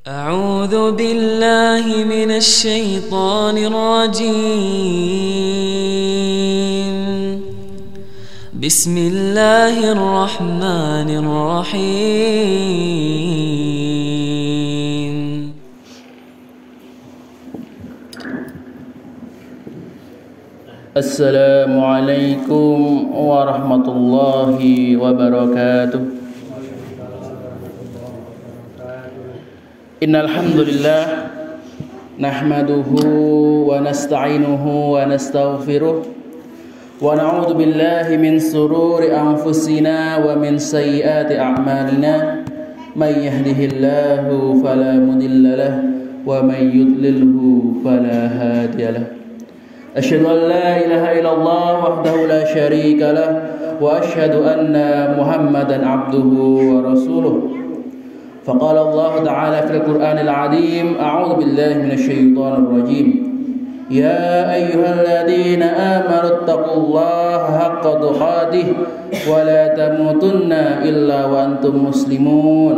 أعوذ بالله من الشيطان الرجيم. بسم الله الرحمن الرحيم. السلام عليكم ورحمة الله وبركاته. Innal hamdalillah nahmaduhu wa nasta'inuhu wa nastaghfiruh wa na'udzu billahi min sururi anfusina wa min sayyiati a'malina may yahdihillahu fala mudilla lahu wa may yudlilhu fala hadiya lahu. Asyhadu an la ilaha illallah wahdahu la syarika lahu wa asyhadu anna Muhammadan abduhu wa rasuluh. فقال الله تعالى في القرآن العظيم أعوذ بالله من الشيطان الرجيم يا أيها الذين آمنوا اتقوا الله حق تقاته ولا تموتن إلا وأنتم مسلمون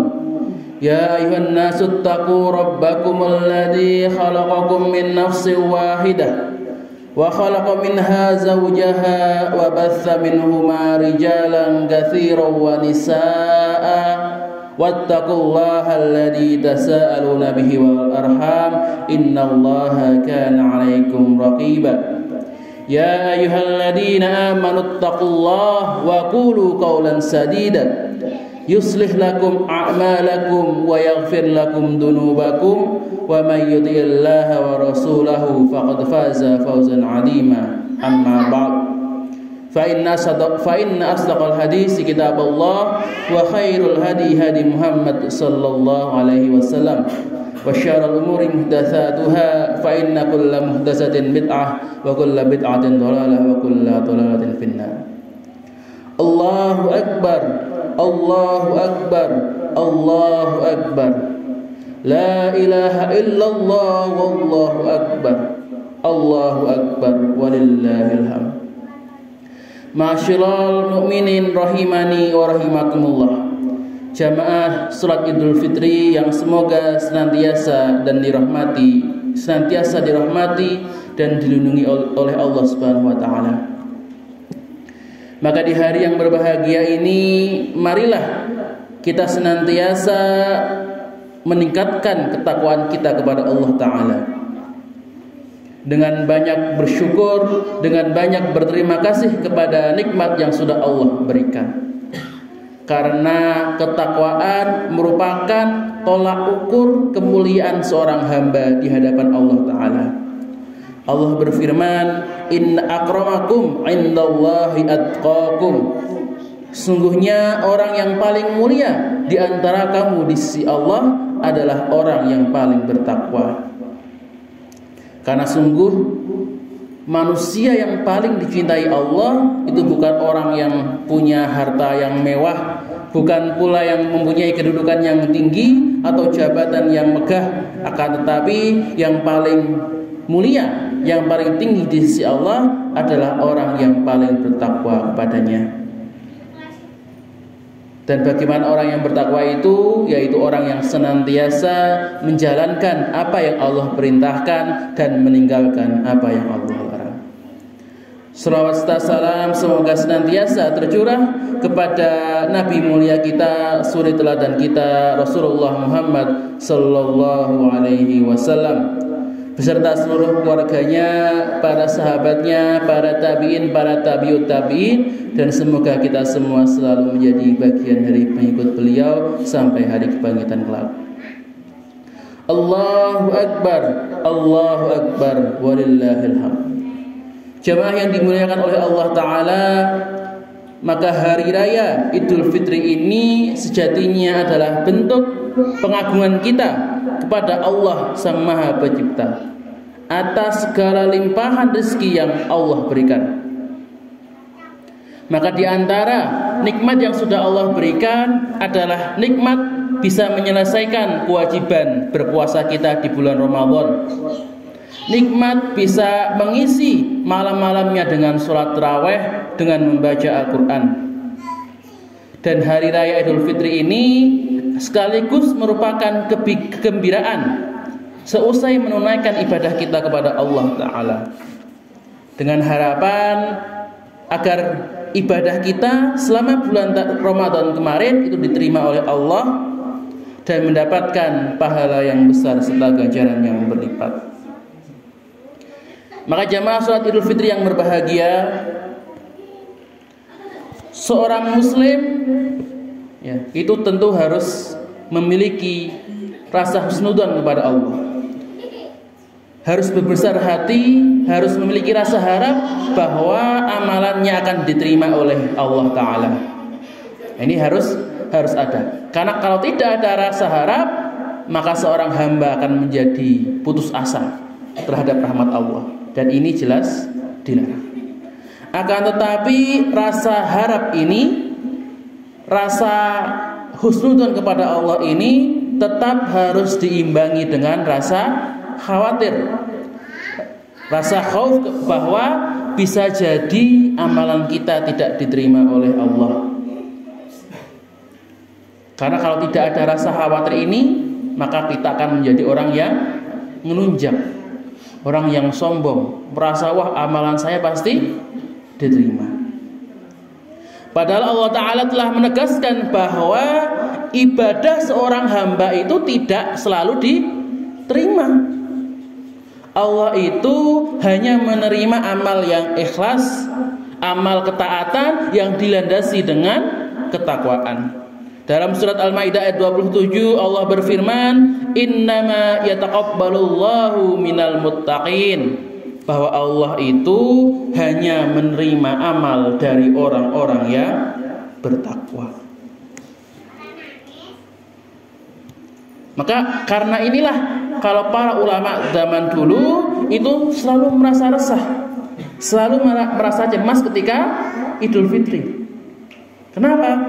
يا أيها الناس اتقوا ربكم الذي خلقكم من نفس واحدة وخلق منها زوجها وبث منهما رجالا كثيرا ونساء واتقوا الله الذي تساءلون به والأرحام إن الله كان عليكم رقيبا يا أيها الذين آمنوا اتقوا الله وقولوا قولا سديدا يصلح لكم أعمالكم ويغفر لكم ذنوبكم ومن يطع الله ورسوله فقد فاز فوزا عظيما أما بعد فإن أصدق الحديث كتاب الله وخير الهدي هدي محمد صلى الله عليه وسلم وشر الأمور محدثاتها فإن كل محدثة بدعة وكل بدعة ضلالة وكل ضلالة في النار. الله أكبر الله أكبر الله أكبر لا إله إلا الله والله أكبر الله أكبر ولله الحمد. Ma'asyiral mu'minin rahimani wa rahimakumullah. Jamaah salat Idul Fitri yang semoga senantiasa dirahmati dan dilindungi oleh Allah Subhanahu wa taala. Maka di hari yang berbahagia ini marilah kita senantiasa meningkatkan ketakwaan kita kepada Allah taala. Dengan banyak bersyukur, dengan banyak berterima kasih kepada nikmat yang sudah Allah berikan. Karena ketakwaan merupakan tolak ukur kemuliaan seorang hamba di hadapan Allah Ta'ala. Allah berfirman, Inna akramakum indallahi atqakum. Sungguhnya orang yang paling mulia di antara kamu di sisi Allah adalah orang yang paling bertakwa. Karena sungguh manusia yang paling dicintai Allah itu bukan orang yang punya harta yang mewah, bukan pula yang mempunyai kedudukan yang tinggi atau jabatan yang megah, akan tetapi yang paling mulia, yang paling tinggi di sisi Allah adalah orang yang paling bertakwa kepadanya. Dan bagaimana orang yang bertakwa itu? Yaitu orang yang senantiasa menjalankan apa yang Allah perintahkan dan meninggalkan apa yang Allah larang. Salawat serta salam semoga senantiasa tercurah kepada Nabi mulia kita, suri teladan kita, Rasulullah Muhammad sallallahu alaihi wasallam, beserta seluruh keluarganya, para sahabatnya, para tabi'in, para tabi'ut tabi'in, dan semoga kita semua selalu menjadi bagian dari pengikut beliau sampai hari kebangkitan kelak. Allahu Akbar, Allahu Akbar, walillahil hamd. Jamaah yang dimuliakan oleh Allah Ta'ala, maka hari raya Idul Fitri ini sejatinya adalah bentuk pengagungan kita kepada Allah Sang Maha Pencipta atas segala limpahan rezeki yang Allah berikan. Maka di antara nikmat yang sudah Allah berikan adalah nikmat bisa menyelesaikan kewajiban berpuasa kita di bulan Ramadan. Nikmat bisa mengisi malam-malamnya dengan sholat tarawih, dengan membaca Al-Quran. Dan hari raya Idul Fitri ini sekaligus merupakan kegembiraan seusai menunaikan ibadah kita kepada Allah Ta'ala, dengan harapan agar ibadah kita selama bulan Ramadan kemarin itu diterima oleh Allah dan mendapatkan pahala yang besar serta ganjaran yang berlipat. Maka jamaah salat Idul Fitri yang berbahagia, seorang muslim ya, itu tentu harus memiliki rasa husnudzon kepada Allah. Harus berbesar hati, harus memiliki rasa harap bahwa amalannya akan diterima oleh Allah Ta'ala. Ini harus ada. Karena kalau tidak ada rasa harap, maka seorang hamba akan menjadi putus asa terhadap rahmat Allah. Dan ini jelas dilarang. Akan tetapi rasa harap ini, rasa husnudzon kepada Allah ini tetap harus diimbangi dengan rasa khawatir, rasa khauf bahwa bisa jadi amalan kita tidak diterima oleh Allah. Karena kalau tidak ada rasa khawatir ini, maka kita akan menjadi orang yang menunjang, orang yang sombong, merasa wah amalan saya pasti diterima. Padahal Allah Ta'ala telah menegaskan bahwa ibadah seorang hamba itu tidak selalu diterima. Allah itu hanya menerima amal yang ikhlas, amal ketaatan yang dilandasi dengan ketakwaan. Dalam surat Al-Maidah ayat 27 Allah berfirman, "Innama yataqabbalullahu minal muttaqin." Bahwa Allah itu hanya menerima amal dari orang-orang yang bertakwa. Maka karena inilah kalau para ulama zaman dulu itu selalu merasa resah, selalu merasa cemas ketika Idul Fitri. Kenapa?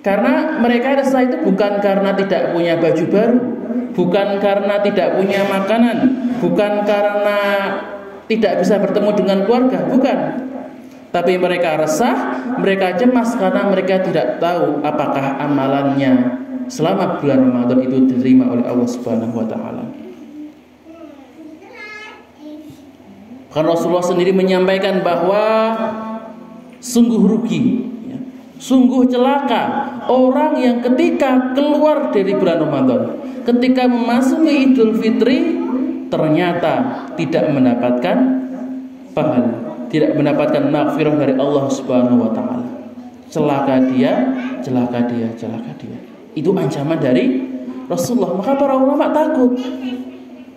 Karena mereka resah itu bukan karena tidak punya baju baru, bukan karena tidak punya makanan, bukan karena tidak bisa bertemu dengan keluarga, bukan. Tapi mereka resah, mereka cemas karena mereka tidak tahu apakah amalannya selama bulan Ramadan itu diterima oleh Allah Subhanahu wa Ta'ala. Karena Rasulullah sendiri menyampaikan bahwa sungguh rugi, ya, sungguh celaka orang yang ketika keluar dari bulan Ramadan, ketika memasuki Idul Fitri, ternyata tidak mendapatkan pahala, tidak mendapatkan maghfirah dari Allah Subhanahu wa Ta'ala. Celaka dia, celaka dia, celaka dia. Itu ancaman dari Rasulullah. Maka para ulama takut,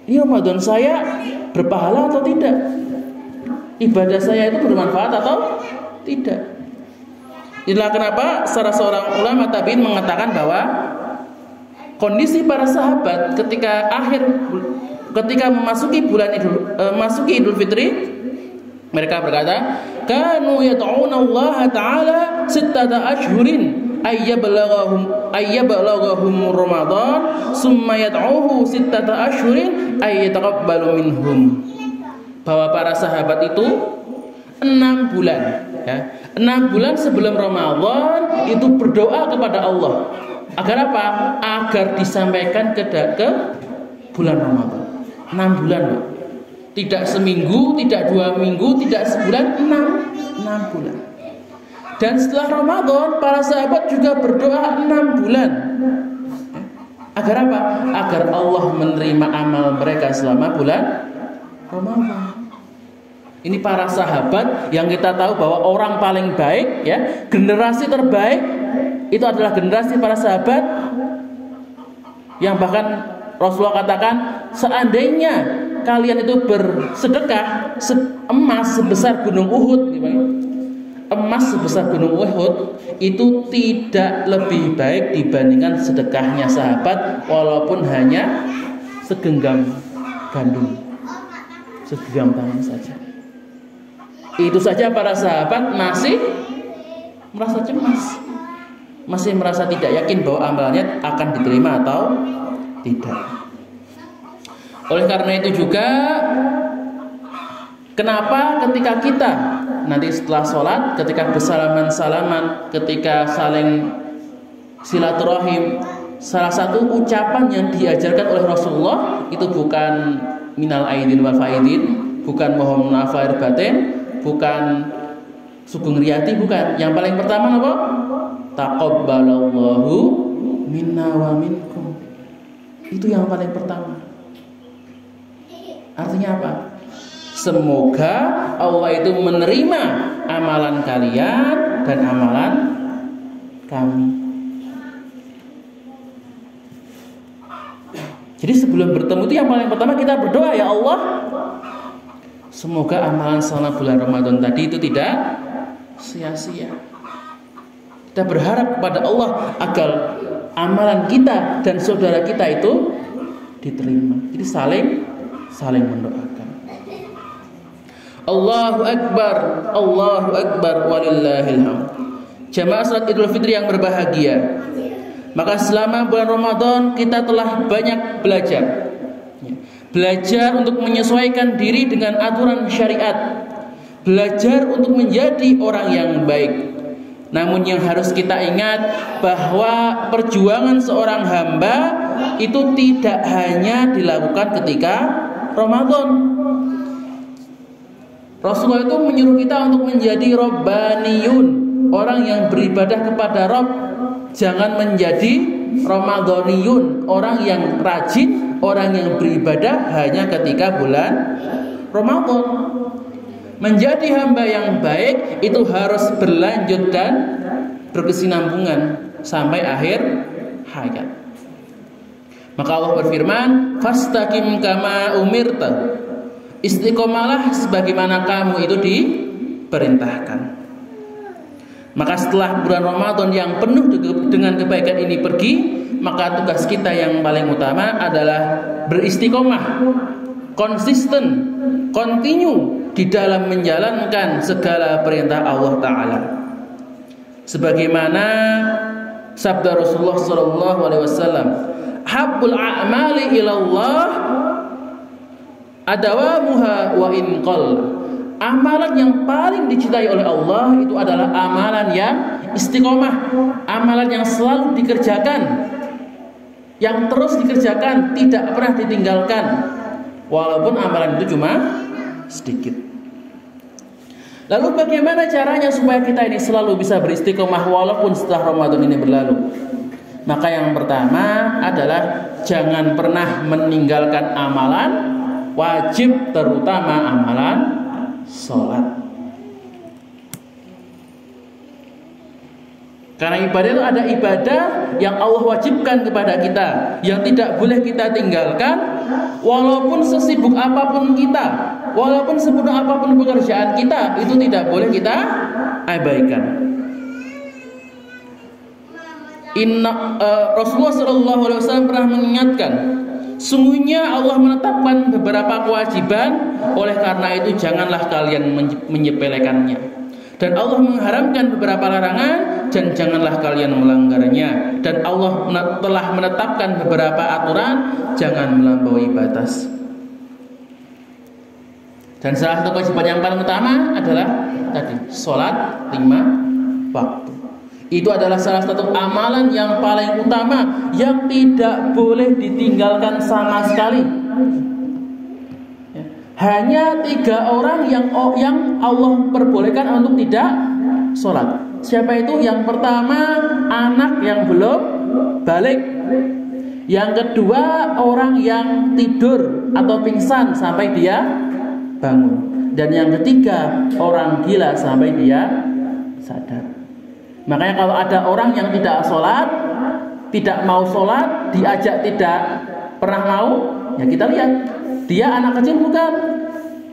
ini Ramadan saya berpahala atau tidak? Ibadah saya itu bermanfaat atau tidak? Inilah kenapa salah seorang ulama tabi'in mengatakan bahwa kondisi para sahabat ketika memasuki Idul Fitri, mereka berkata, kanu yad'una Allah Ta'ala sittata ashhurin ayyabalaghahum Ramadan summa yad'uhu sittata ashhurin ayyataqabbalu minhum. Bahwa para sahabat itu 6 bulan, ya, 6 bulan sebelum Ramadan itu berdoa kepada Allah agar apa? Agar disampaikan ke bulan Ramadan. 6 bulan, Pak. Tidak seminggu, tidak 2 minggu, tidak sebulan, 6 bulan. Dan setelah Ramadan, para sahabat juga berdoa 6 bulan. Agar apa? Agar Allah menerima amal mereka selama bulan Ramadan. Ini para sahabat yang kita tahu bahwa orang paling baik, ya, generasi terbaik itu adalah generasi para sahabat, yang bahkan Rasulullah katakan, seandainya kalian itu bersedekah emas sebesar gunung Uhud, emas sebesar gunung Uhud itu tidak lebih baik dibandingkan sedekahnya sahabat walaupun hanya segenggam gandum, segenggam tangan saja. Itu saja para sahabat masih merasa cemas, masih merasa tidak yakin bahwa amalnya akan diterima atau tidak. Oleh karena itu juga, kenapa ketika kita nanti setelah sholat, ketika bersalaman-salaman, ketika saling silaturahim, salah satu ucapan yang diajarkan oleh Rasulullah itu bukan minal aidin wal faidin, bukan mohon maaf lahir batin, bukan sugeng riyati, bukan. Yang paling pertama apa? Taqabbalallahu minna wa minkum. Itu yang paling pertama. Artinya apa? Semoga Allah itu menerima amalan kalian dan amalan kami. Jadi sebelum bertemu itu yang paling pertama kita berdoa, ya Allah, semoga amalan selama bulan Ramadan tadi itu tidak sia-sia. Kita berharap kepada Allah agar amalan kita dan saudara kita itu diterima. Jadi saling mendoakan. Allahu Akbar walillahil hamd. Jamaah salat Idul Fitri yang berbahagia, maka selama bulan Ramadan kita telah banyak belajar untuk menyesuaikan diri dengan aturan syariat, belajar untuk menjadi orang yang baik. Namun yang harus kita ingat bahwa perjuangan seorang hamba itu tidak hanya dilakukan ketika Ramadan. Rasulullah itu menyuruh kita untuk menjadi Rabbaniyun, orang yang beribadah kepada Rabb. Jangan menjadi Ramadaniyun, orang yang rajin, orang yang beribadah hanya ketika bulan Ramadan. Menjadi hamba yang baik itu harus berlanjut dan berkesinambungan sampai akhir hayat. Maka Allah berfirman, "Fastaqim kama umirta." Istiqomalah sebagaimana kamu itu diperintahkan. Maka setelah bulan Ramadan yang penuh dengan kebaikan ini pergi, maka tugas kita yang paling utama adalah beristiqomah, konsisten, continue di dalam menjalankan segala perintah Allah Ta'ala. Sebagaimana sabda Rasulullah SAW, "Habbul a'mali ilallah adawamuha wa in qalla." Amalan yang paling dicintai oleh Allah itu adalah amalan yang istiqomah, amalan yang selalu dikerjakan, yang terus dikerjakan, tidak pernah ditinggalkan, walaupun amalan itu cuma sedikit. Lalu bagaimana caranya supaya kita ini selalu bisa beristiqomah walaupun setelah Ramadan ini berlalu? Maka yang pertama adalah jangan pernah meninggalkan amalan wajib, terutama amalan sholat. Karena ibadah itu ada ibadah yang Allah wajibkan kepada kita, yang tidak boleh kita tinggalkan walaupun sesibuk apapun kita, walaupun sempurna apapun pekerjaan kita, itu tidak boleh kita abaikan. Rasulullah SAW pernah mengingatkan, sungguhnya Allah menetapkan beberapa kewajiban, oleh karena itu janganlah kalian menyepelekannya. Dan Allah mengharamkan beberapa larangan, dan janganlah kalian melanggarnya. Dan Allah telah menetapkan beberapa aturan, jangan melampaui batas. Dan salah satu kewajiban yang paling utama adalah tadi, sholat 5 waktu. Itu adalah salah satu amalan yang paling utama, yang tidak boleh ditinggalkan sama sekali. Hanya 3 orang yang Allah perbolehkan untuk tidak sholat. Siapa itu? Yang pertama, anak yang belum balik. Yang kedua, orang yang tidur atau pingsan sampai dia bangun. Dan yang ketiga, orang gila sampai dia sadar. Makanya kalau ada orang yang tidak sholat, tidak mau sholat, diajak tidak pernah mau, ya kita lihat, dia anak kecil bukan?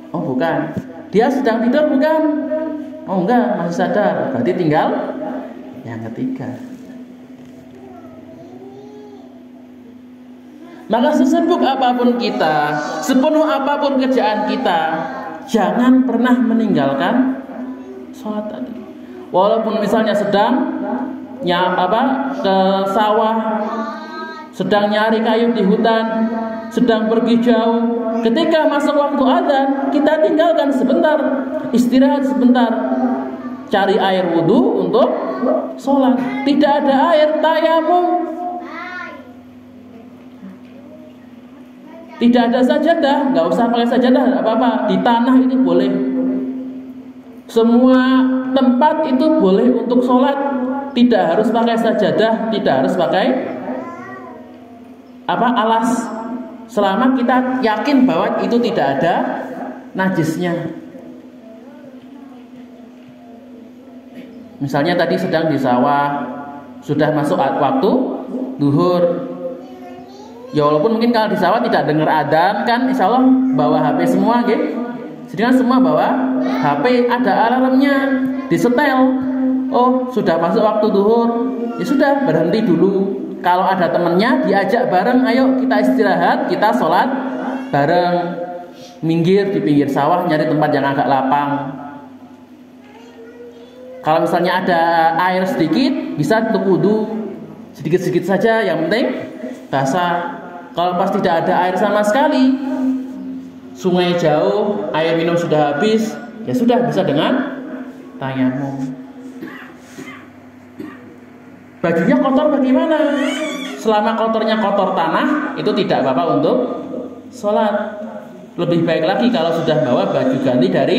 Oh bukan. Dia sedang tidur bukan? Oh enggak, masih sadar. Berarti tinggal yang ketiga. Maka sesibuk apapun kita, sepenuh apapun kerjaan kita, jangan pernah meninggalkan sholat tadi. Walaupun misalnya sedang ke sawah, sedang nyari kayu di hutan, sedang pergi jauh, ketika masuk waktu azan, kita tinggalkan sebentar, istirahat sebentar, cari air wudhu untuk sholat. Tidak ada air, tayamum. Tidak ada sajadah, nggak usah pakai sajadah, nggak apa-apa. Di tanah itu boleh. Semua tempat itu boleh untuk sholat. Tidak harus pakai sajadah, tidak harus pakai alas. Selama kita yakin bahwa itu tidak ada najisnya. Misalnya tadi sedang di sawah, sudah masuk waktu duhur. Ya walaupun mungkin kalau di sawah tidak dengar adzan kan, insya Allah bawa HP semua, gitu. Jadi kan semua bawa HP, ada alarmnya, disetel. Oh sudah masuk waktu duhur, ya sudah berhenti dulu. Kalau ada temennya diajak bareng, ayo kita istirahat, kita sholat bareng. Minggir di pinggir sawah, nyari tempat yang agak lapang. Kalau misalnya ada air sedikit, bisa untuk wudhu sedikit-sedikit saja, yang penting basah. Kalau pas tidak ada air sama sekali, sungai jauh, air minum sudah habis, ya sudah bisa dengan tayamum. Bajunya kotor bagaimana? Selama kotornya kotor tanah, itu tidak apa-apa untuk sholat. Lebih baik lagi kalau sudah bawa baju ganti dari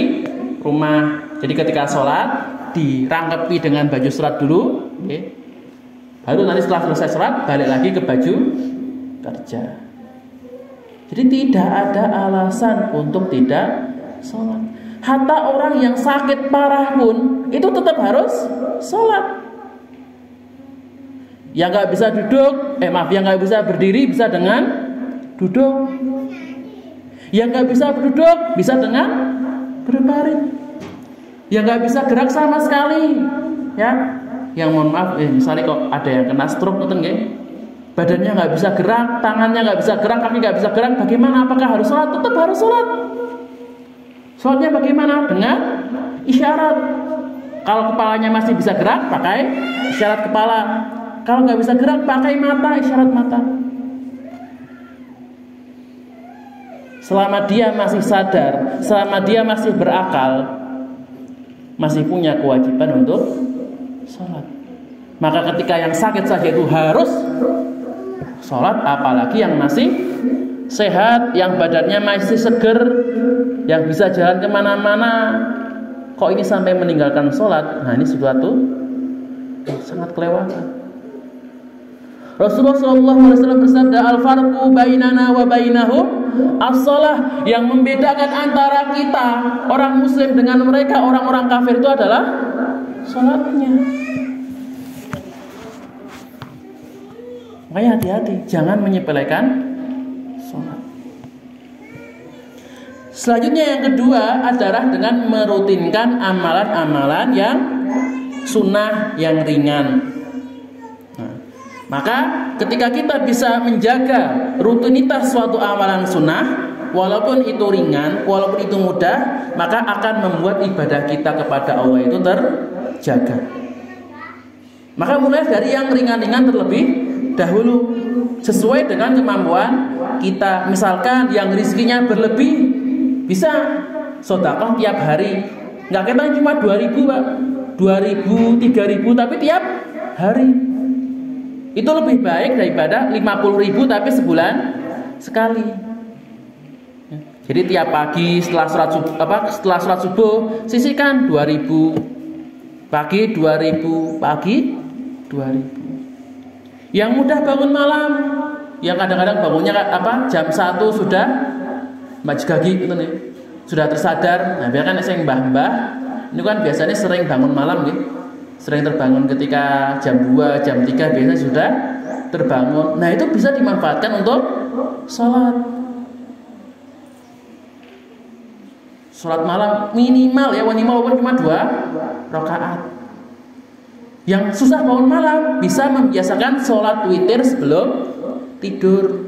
rumah. Jadi ketika sholat, dirangkepi dengan baju sholat dulu, okay. Baru nanti setelah selesai sholat, balik lagi ke baju kerja. Jadi tidak ada alasan untuk tidak sholat. Hatta orang yang sakit parah pun, itu tetap harus sholat. Yang nggak bisa duduk, yang nggak bisa berdiri bisa dengan duduk. Yang nggak bisa duduk bisa dengan berbaring. Yang nggak bisa gerak sama sekali, ya. Yang mohon maaf, misalnya kok ada yang kena stroke, badannya nggak bisa gerak, tangannya nggak bisa gerak, kaki nggak bisa gerak, bagaimana? Apakah harus sholat? Tetap harus sholat. Sholatnya bagaimana? Dengan isyarat. Kalau kepalanya masih bisa gerak, pakai isyarat kepala. Kalau nggak bisa gerak, pakai mata, isyarat mata. Selama dia masih sadar, selama dia masih berakal, masih punya kewajiban untuk sholat. Maka ketika yang sakit saja itu harus sholat, apalagi yang masih sehat, yang badannya masih seger, yang bisa jalan kemana-mana. Kok ini sampai meninggalkan sholat? Nah ini sesuatu yang sangat kelewatan. Rasulullah SAW bersabda, al-farqu bainana wa bainahum as-shalah. Yang membedakan antara kita orang muslim dengan mereka orang-orang kafir itu adalah salatnya. Makanya hati-hati, jangan menyepelekan salat. Selanjutnya yang kedua adalah dengan merutinkan amalan-amalan yang sunnah, yang ringan. Maka ketika kita bisa menjaga rutinitas suatu amalan sunnah, walaupun itu ringan, walaupun itu mudah, maka akan membuat ibadah kita kepada Allah itu terjaga. Maka mulai dari yang ringan-ringan terlebih dahulu, sesuai dengan kemampuan kita. Misalkan yang rizkinya berlebih, bisa sedekah tiap hari. Nggak kita cuma 2.000 Pak, 2.000, 3.000, tapi tiap hari. Itu lebih baik daripada 50.000 tapi sebulan sekali. Jadi tiap pagi setelah sholat subuh sisihkan 2.000, pagi 2.000, pagi 2.000. Yang mudah bangun malam, yang kadang-kadang bangunnya jam 1 sudah majgagi gitu nih, sudah tersadar. Nah biarkan saya mbah-mbah ini kan biasanya sering bangun malam nih. Sering terbangun ketika jam 2, jam 3 biasanya sudah terbangun. Nah itu bisa dimanfaatkan untuk sholat. Sholat malam minimal walaupun cuma 2 rakaat. Yang susah bangun malam bisa membiasakan sholat witir sebelum tidur.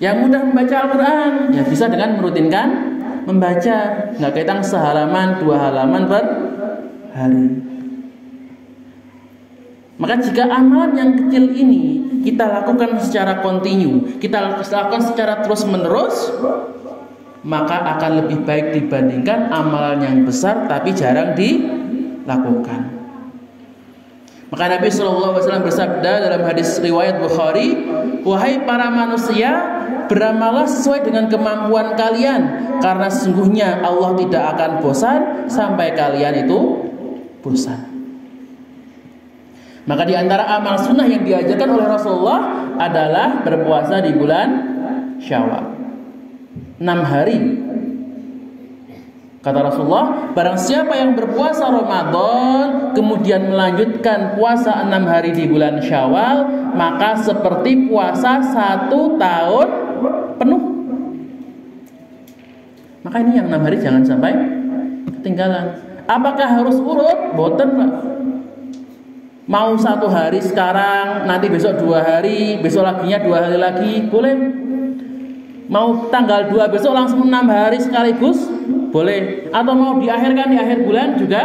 Yang mudah membaca Al-Quran ya bisa dengan merutinkan membaca, nggak kehitung sehalaman 2 halaman per hari. Maka jika amalan yang kecil ini kita lakukan secara kontinu, kita lakukan secara terus-menerus, maka akan lebih baik dibandingkan amalan yang besar tapi jarang dilakukan. Maka Nabi SAW bersabda dalam hadis riwayat Bukhari, "Wahai para manusia, beramallah sesuai dengan kemampuan kalian, karena sesungguhnya Allah tidak akan bosan sampai kalian itu bosan." Maka di antara amal sunnah yang diajarkan oleh Rasulullah adalah berpuasa di bulan Syawal, 6 hari. Kata Rasulullah, barang siapa yang berpuasa Ramadan kemudian melanjutkan puasa 6 hari di bulan Syawal, maka seperti puasa 1 tahun penuh. Maka ini yang 6 hari jangan sampai ketinggalan. Apakah harus urut? Boten, Pak. Mau 1 hari sekarang, nanti besok 2 hari, besok laginya 2 hari lagi, boleh. Mau tanggal 2 besok langsung 6 hari sekaligus, boleh. Atau mau diakhirkan di akhir bulan juga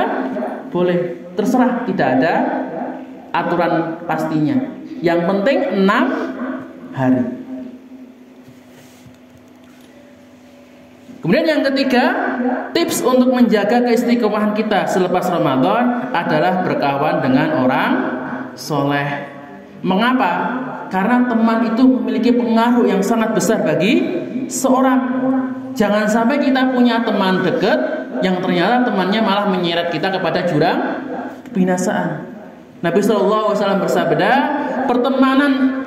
boleh. Terserah, tidak ada aturan pastinya. Yang penting 6 hari. Kemudian yang ketiga, tips untuk menjaga keistiqomahan kita selepas Ramadan adalah berkawan dengan orang soleh. Mengapa? Karena teman itu memiliki pengaruh yang sangat besar bagi seorang. Jangan sampai kita punya teman dekat yang ternyata temannya malah menyeret kita kepada jurang kebinasaan. Nabi SAW bersabda, pertemanan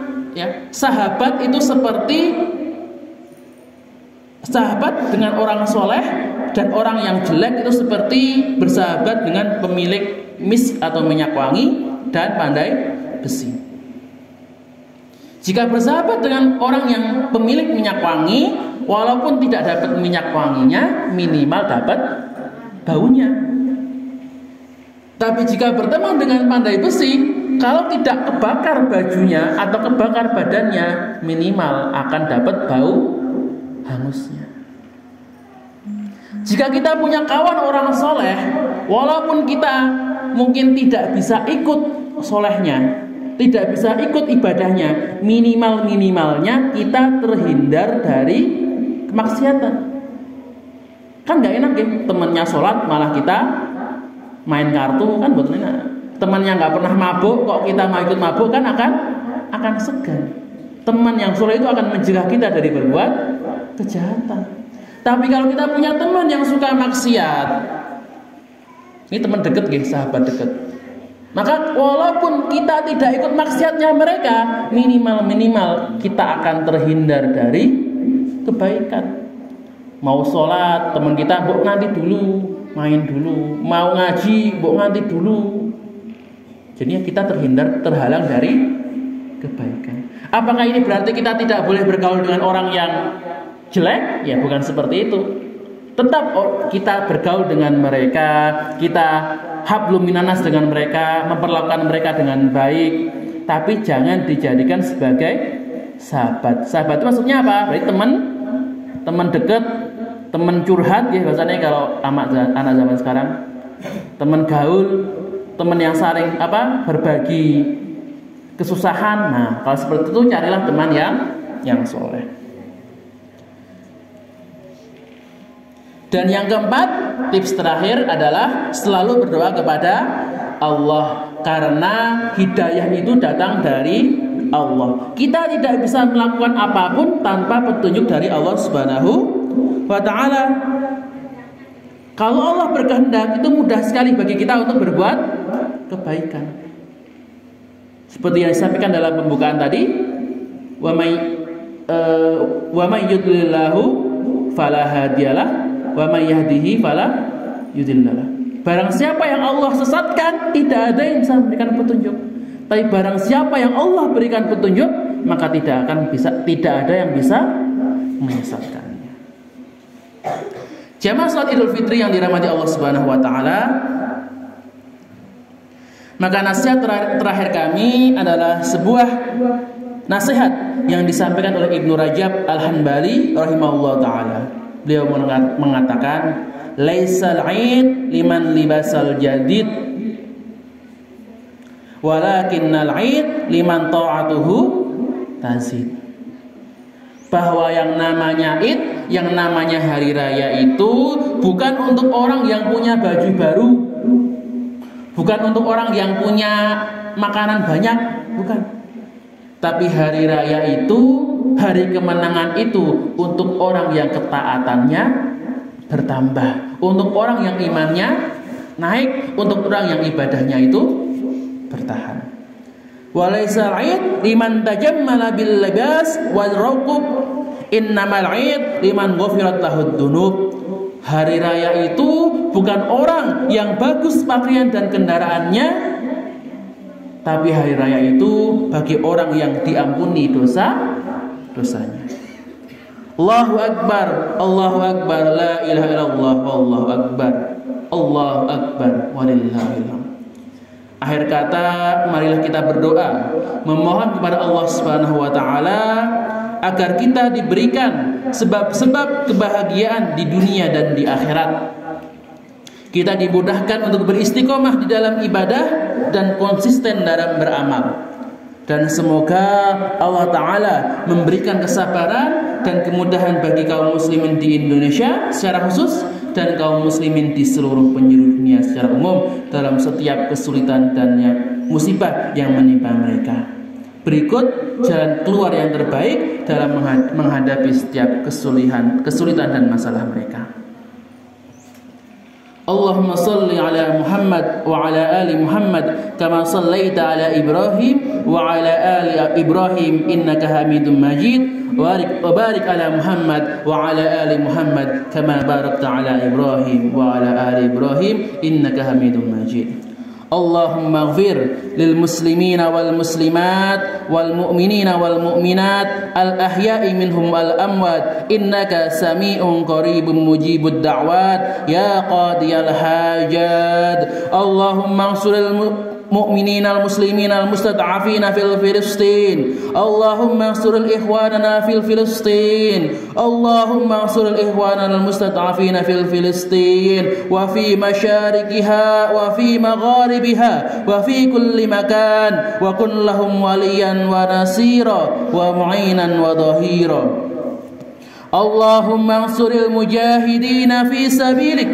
sahabat itu seperti sahabat dengan orang soleh, dan orang yang jelek itu seperti bersahabat dengan pemilik misk atau minyak wangi dan pandai besi. Jika bersahabat dengan orang yang pemilik minyak wangi, walaupun tidak dapat minyak wanginya, minimal dapat baunya. Tapi jika berteman dengan pandai besi, kalau tidak kebakar bajunya atau kebakar badannya, minimal akan dapat bau hangusnya. Jika kita punya kawan orang soleh, walaupun kita mungkin tidak bisa ikut solehnya, tidak bisa ikut ibadahnya, minimalnya kita terhindar dari kemaksiatan. Kan gak enak ya, temannya sholat malah kita main kartu, kan betul enak. Temannya gak pernah mabuk kok kita mau ikut mabuk, kan akan segan. Teman yang soleh itu akan mencegah kita dari berbuat kejahatan. Tapi kalau kita punya teman yang suka maksiat, ini teman dekat ya, sahabat dekat, maka walaupun kita tidak ikut maksiatnya mereka, minimal kita akan terhindar dari kebaikan. Mau sholat, teman kita mbok nganti dulu, main dulu. Mau ngaji, mbok nganti dulu. Jadinya kita terhalang dari kebaikan. Apakah ini berarti kita tidak boleh bergaul dengan orang yang jelek? Ya, bukan seperti itu. Tetap kita bergaul dengan mereka, kita hablum minanas dengan mereka, memperlakukan mereka dengan baik, tapi jangan dijadikan sebagai sahabat. Sahabat itu maksudnya apa? Berarti teman dekat, teman curhat ya bahasanya kalau anak zaman sekarang. Teman gaul, teman yang saling berbagi kesusahan. Nah, kalau seperti itu carilah teman yang soleh. Dan yang keempat, tips terakhir adalah selalu berdoa kepada Allah, karena hidayah itu datang dari Allah. Kita tidak bisa melakukan apapun tanpa petunjuk dari Allah Subhanahu wa ta'ala. Kalau Allah berkehendak, itu mudah sekali bagi kita untuk berbuat kebaikan. Seperti yang disampaikan dalam pembukaan tadi, wa may yudlilillahu fala hadiyalah wa may yahdihi fala yudhillalah. Barang siapa yang Allah sesatkan, tidak ada yang bisa memberikan petunjuk. Tapi barang siapa yang Allah berikan petunjuk, maka tidak ada yang bisa menyesatkannya. Jamaah salat Idul Fitri yang dirahmati Allah Subhanahu wa taala, maka nasihat terakhir kami adalah sebuah nasihat yang disampaikan oleh Ibnu Rajab Al-Hanbali rahimahullah taala. Beliau mengatakan, laisal 'id liman libasal jadid walakinnal 'id liman ta'atuhu tazid. Bahwa yang namanya Id, yang namanya hari raya itu bukan untuk orang yang punya baju baru, bukan untuk orang yang punya makanan banyak, bukan. Tapi hari raya itu, hari kemenangan itu untuk orang yang ketaatannya bertambah, untuk orang yang imannya naik, untuk orang yang ibadahnya itu bertahan. Walaisal 'id liman tajammala bil libas wal raqub, innamal 'id liman ghafirat lahud dzunub. Hari raya itu bukan orang yang bagus pakaian dan kendaraannya, tapi hari raya itu bagi orang yang diampuni dosa-dosanya. Allahu akbar, Allahu akbar, la ilaha illallah, wallahu akbar, Allahu akbar, walillahil hamd. Akhir kata, marilah kita berdoa, memohon kepada Allah Subhanahu wa taala agar kita diberikan sebab-sebab kebahagiaan di dunia dan di akhirat. Kita dimudahkan untuk beristiqomah di dalam ibadah dan konsisten dalam beramal. Dan semoga Allah Ta'ala memberikan kesabaran dan kemudahan bagi kaum muslimin di Indonesia secara khusus, dan kaum muslimin di seluruh penjuru dunia secara umum dalam setiap kesulitan dan musibah yang menimpa mereka. Berikut jalan keluar yang terbaik dalam menghadapi setiap kesulitan dan masalah mereka. Allahumma salli ala Muhammad wa ala ali Muhammad kama sallaita ala Ibrahim wa ala ali Ibrahim innaka Hamidum Majid, wa barik ala Muhammad wa ala ali Muhammad kama barakta ala Ibrahim wa ala ali Ibrahim innaka Hamidum Majid. Allahumma ighfir lil muslimina wal muslimat wal mu'minina wal mu'minat al ahya'i minhum wal amwat innaka sami'un qaribun mujibud da'wat ya qadiyal hajat. Allahumma ansuril mu'minina al muslimina al mustad'afina fil Filistin. Allahumma ansuril ikhwanana fil Filistin. Allahumma ansuril ikhwanana al mustad'afina fil Filistin wa fi masyarikiha wa fi magharibiha wa fi kulli makan wa kun lahum waliyan wa nasira wa mu'inan wa dhahira. Allahumma ansuril mujahidina fi sabilik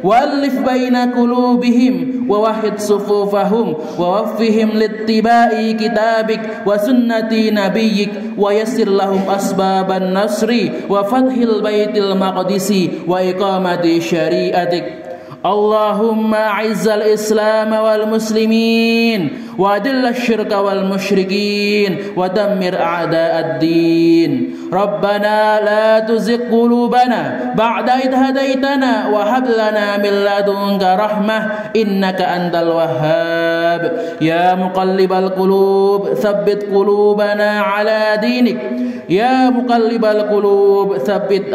wa'allif baina qulubihim wa wahid sufufahum wa waffihim littiba'i kitabik wa sunnati nabiyyik wa yassir lahum asbaban nasri wa fathil baitil maqdisi wa iqamati syariatik. Allahumma a'izzal islam wal muslimin wa adilla syirka wal musyrikin wa dammir a'da'ad din. Rabbana la tuzigh qulubana ba'da idh hadaitana wa hab lana min ladunka rahmah innaka antal wahhab. Ya muqallibal qulub tsabbit qulubana ala dinik. Ya muqallibal qulub tsabbit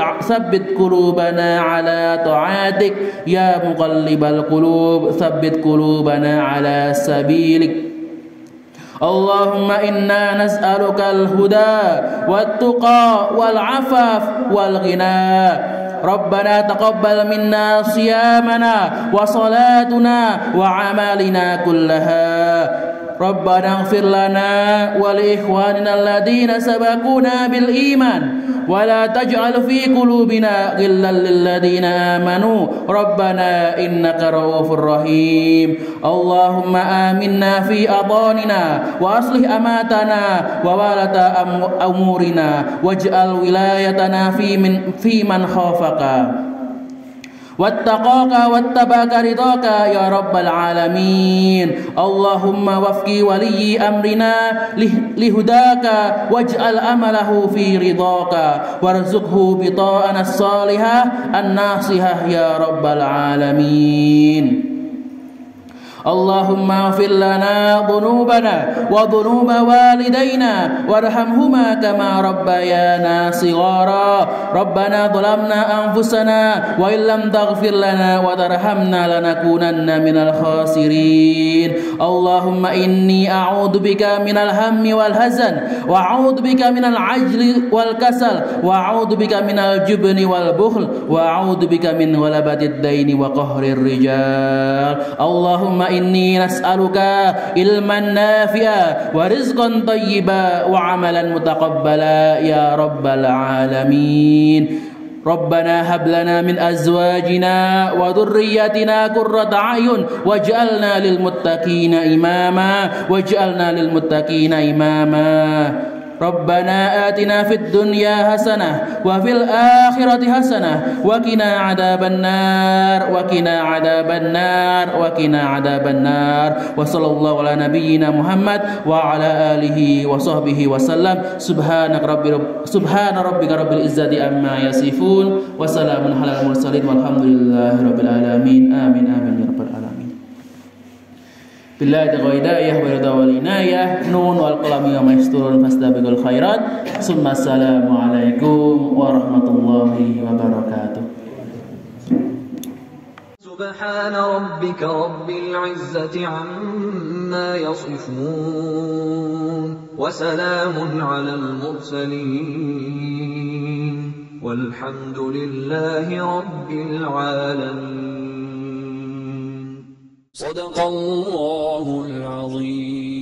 qulubana ala ta'atik. Ya muqallibal qulub tsabbit qulubana ala sabilik. Allahumma inna nas'alukal huda wat tuqa wal afaf wal ghina. Rabbana taqabbal minna siyamana wa salatuna wa amalina kullaha. Rabbana ighfir lana wa li ikhwanina alladhina sabaquna bil iman wa la taj'al fi qulubina ghillan lil ladzina amanu rabbana innaka ra'ufur rahim. Allahumma aminna fi adhanina wa aslih amatana wa walata umurina waj'al wilayatana fi man khafaka wattaqaka wattabaka ridaka ya rabbal alamin. Allahumma wafqi waliyyi amrina lihudaka waj'al amalahu fi ridaka warzuqhu bita'an as-salihah an-nasihah ya rabbal alamin. Allahumma ighfir lana dhunubana wa dhunuba walidayna warhamhuma kama rabbayana shighara. Rabbana dhalamna anfusana wa illam taghfir lana wa tarhamna lanakunanna minal khasirin. Allahumma inni a'udzu bika minal hammi wal hazan wa a'udzu bika minal ajli wal kasal wa a'udzu bika minal jubni wal bukhl wa a'udzu bika min ghalabatid daini wa qahrir rijal. Allahumma inni nas'aluka ilman nafi'a wa rizqan thayyiba wa amalan mutaqabbala ya rabbal alamin. Rabbana hab lana min azwajina wa dhurriyyatina qurrata a'yun waj'alna lil muttaqina imama. Rabbana atina fid dunya hasanah wa fil akhirati hasanah wa qina adzabannar wa sallallahu ala nabiyyina Muhammad wa ala alihi wa sahbihi wa sallam. Subhana rabbika rabbil izzati amma yasifun wa salamun alal mursalin walhamdulillahi rabbil alamin. Amin amin ya rabbal alamin. Billahi hidayah wa ridha wal inayah. Nun wal qalami wa ma yasturun fastabiqul khairat. Summa assalamu alaikum warahmatullahi wabarakatuh. Subhana rabbika rabbil izzati amma yasifun wa salamun alal mursalin walhamdulillahi rabbil alamin. صدق الله العظيم.